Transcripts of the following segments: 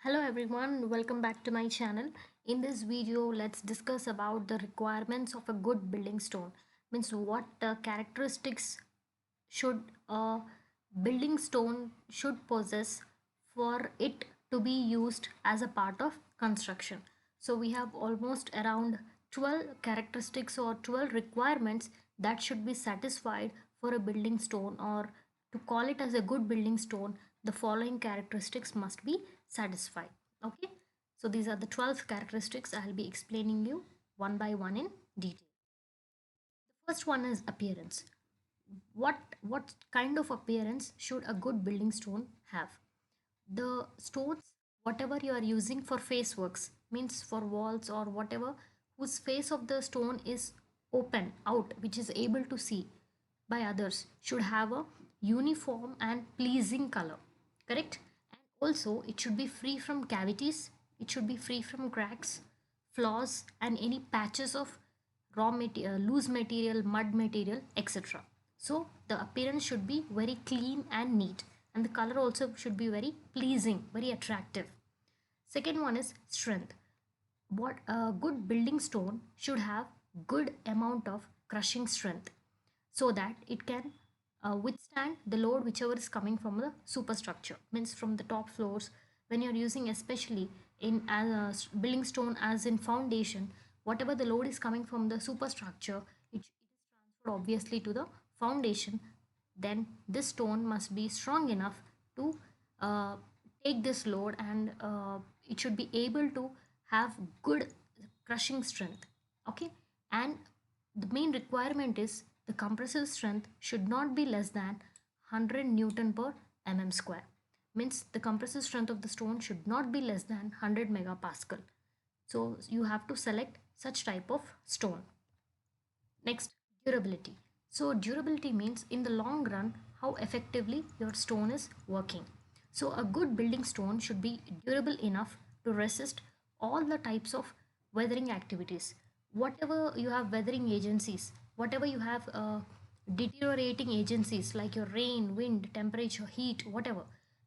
Hello everyone, welcome back to my channel. In this video, let's discuss about the requirements of a good building stone. Means what characteristics should a building stone should possess for it to be used as a part of construction. So we have almost around 12 characteristics or 12 requirements that should be satisfied for a building stone, or to call it as a good building stone, the following characteristics must be satisfied. Okay, so these are the 12 characteristics I'll be explaining you one by one in detail. The first one is appearance. What kind of appearance should a good building stone have? The stones, whatever you are using for face works, means for walls or whatever, whose face of the stone is open out, which is able to see by others, should have a uniform and pleasing color. Correct? And also it should be free from cavities, it should be free from cracks, flaws, and any patches of raw material, loose material, mud material, etc. So the appearance should be very clean and neat, and the color also should be very pleasing, very attractive. Second one is strength. What a good building stone should have good amount of crushing strength, so that it can withstand the load whichever is coming from the superstructure, means from the top floors. When you're using, especially in as a building stone as in foundation, whatever the load is coming from the superstructure, it is transferred obviously to the foundation. Then this stone must be strong enough to uh, take this load, and it should be able to have good crushing strength. Okay, and the main requirement is the compressive strength should not be less than 100 Newton per mm square. Means the compressive strength of the stone should not be less than 100 megapascal. So you have to select such type of stone. Next, durability. So durability means in the long run how effectively your stone is working. So a good building stone should be durable enough to resist all the types of weathering activities. Whatever you have weathering agencies, whatever you have deteriorating agencies like your rain, wind, temperature, heat, whatever,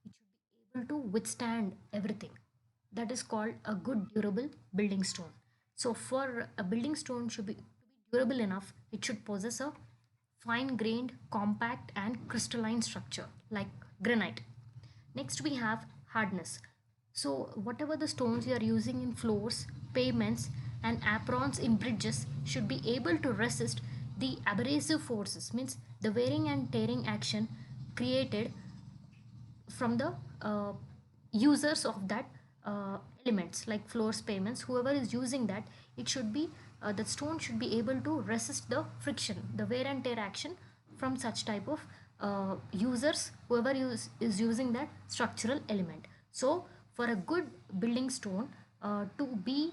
it should be able to withstand everything. That is called a good durable building stone. So for a building stone should be to be durable enough, it should possess a fine grained, compact and crystalline structure like granite. Next we have hardness. So whatever the stones you are using in floors, pavements and aprons in bridges should be able to resist the abrasive forces, means the wearing and tearing action created from the users of that elements like floors, pavements, whoever is using that, it should be the stone should be able to resist the friction, the wear and tear action from such type of users, whoever is using that structural element. So for a good building stone to be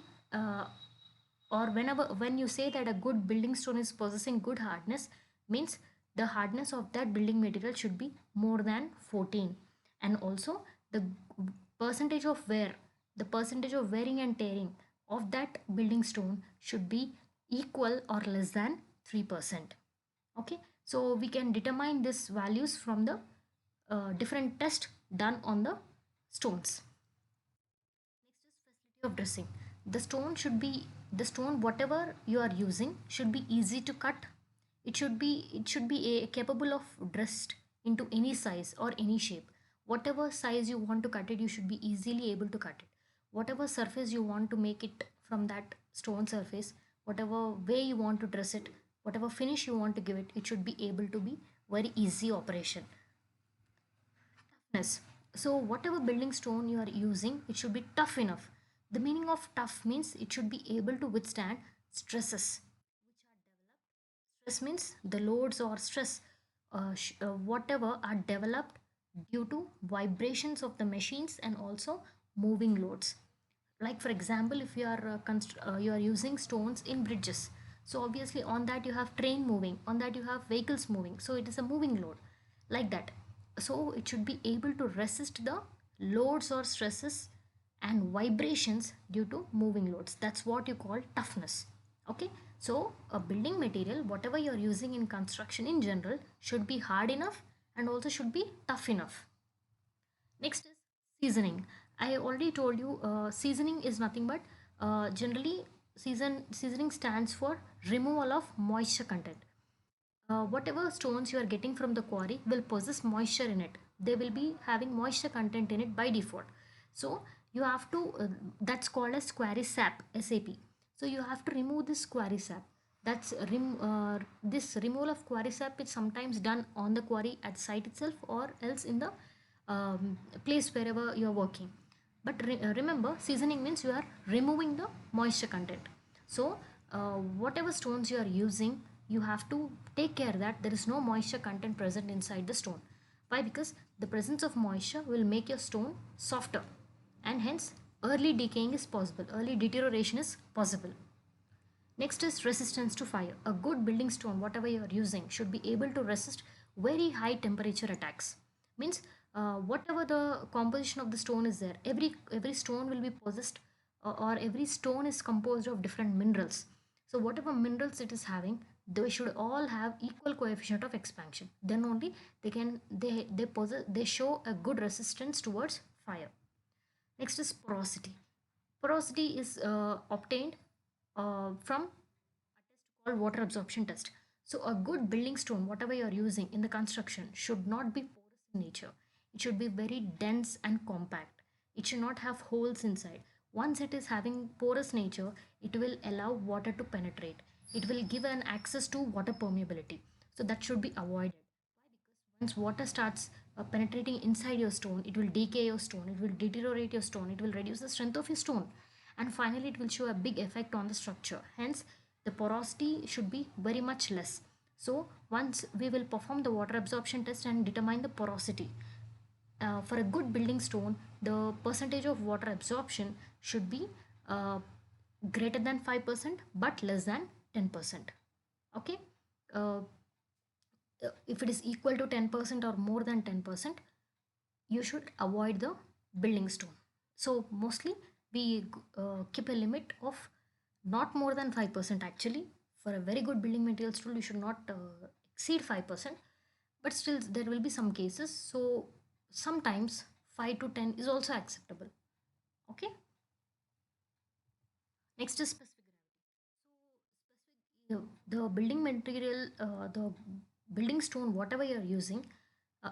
or whenever when you say that a good building stone is possessing good hardness, means the hardness of that building material should be more than 14, and also the percentage of wear, the percentage of wearing and tearing of that building stone should be equal or less than 3%. Okay, so we can determine these values from the different test done on the stones. Next is facility of dressing. The stone whatever you are using should be easy to cut. It should be capable of dressed into any size or any shape. Whatever size you want to cut it, you should be easily able to cut it. Whatever surface you want to make it from that stone surface, whatever way you want to dress it, whatever finish you want to give it, it should be able to be very easy operation. Toughness. So whatever building stone you are using, it should be tough enough. The meaning of tough means it should be able to withstand stresses which are developed. Stress means the loads or stress whatever are developed due to vibrations of the machines and also moving loads. Like for example, if you are you are using stones in bridges, so obviously on that you have train moving, on that you have vehicles moving, so it is a moving load, like that. So it should be able to resist the loads or stresses and vibrations due to moving loads. That's what you call toughness. Okay, so a building material whatever you are using in construction in general should be hard enough and also should be tough enough. Next is seasoning. I already told you seasoning is nothing but generally seasoning stands for removal of moisture content. Whatever stones you are getting from the quarry will possess moisture in it. They will be having moisture content in it by default. So you have to, that's called as quarry sap, SAP. So you have to remove this quarry sap. This removal of quarry sap is sometimes done on the quarry at site itself or else in the place wherever you are working. But remember, seasoning means you are removing the moisture content. So whatever stones you are using, you have to take care that there is no moisture content present inside the stone. Why? Because the presence of moisture will make your stone softer, and hence early decaying is possible, early deterioration is possible. Next is resistance to fire. A good building stone, whatever you are using, should be able to resist very high temperature attacks. Means whatever the composition of the stone is there, every stone will be possessed, or every stone is composed of different minerals. So whatever minerals it is having, they should all have equal coefficient of expansion. Then only they show a good resistance towards fire. Next is porosity. Porosity is obtained from a test called water absorption test. So a good building stone, whatever you are using in the construction, should not be porous in nature. It should be very dense and compact. It should not have holes inside. Once it is having porous nature, it will allow water to penetrate. It will give an access to water permeability. So that should be avoided. Once water starts penetrating inside your stone, it will decay your stone, it will deteriorate your stone, it will reduce the strength of your stone, and finally it will show a big effect on the structure. Hence the porosity should be very much less. So once we will perform the water absorption test and determine the porosity, for a good building stone, the percentage of water absorption should be uh, greater than 5% but less than 10%. Okay. uh, if it is equal to 10% or more than 10%, you should avoid the building stone. So mostly we keep a limit of not more than 5%. Actually, for a very good building materials tool, you should not exceed 5%, but still there will be some cases. So sometimes 5 to 10 is also acceptable. Okay. Next is specific gravity. The building material, the building stone, whatever you are using,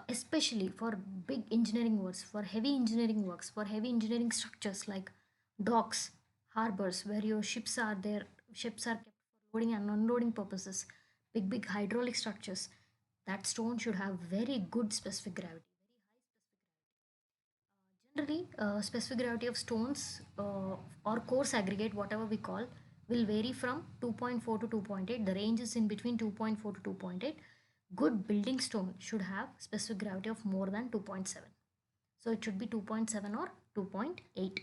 especially for big engineering works, for heavy engineering works, for heavy engineering structures like docks, harbors, where your ships are there, ships are kept for loading and unloading purposes, big hydraulic structures. That stone should have very good specific gravity. Generally, specific gravity of stones or coarse aggregate, whatever we call, will vary from 2.4 to 2.8. The range is in between 2.4 to 2.8. Good building stone should have specific gravity of more than 2.7. So it should be 2.7 or 2.8.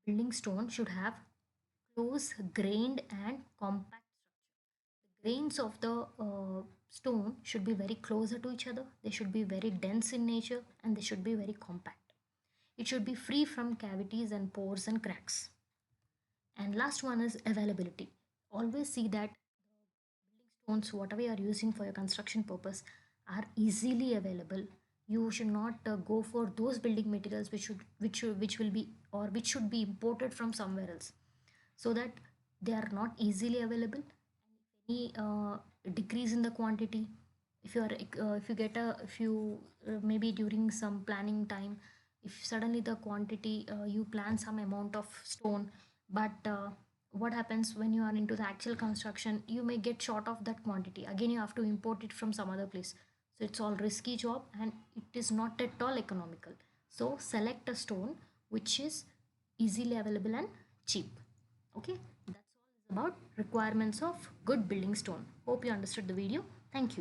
Building stone should have close grained and compact structure. The grains of the stone should be very closer to each other. They should be very dense in nature and they should be very compact. It should be free from cavities and pores and cracks. And last one is availability. Always see that building stones, whatever you are using for your construction purpose, are easily available. You should not go for those building materials which will be or which should be imported from somewhere else, so that they are not easily available. Any decrease in the quantity, if you get a if you maybe during some planning time, if suddenly the quantity you plan some amount of stone, but what happens when you are into the actual construction, you may get short of that quantity, again you have to import it from some other place. So it's all risky job and it is not at all economical. So select a stone which is easily available and cheap. Okay, that's all is about requirements of good building stone. Hope you understood the video. Thank you.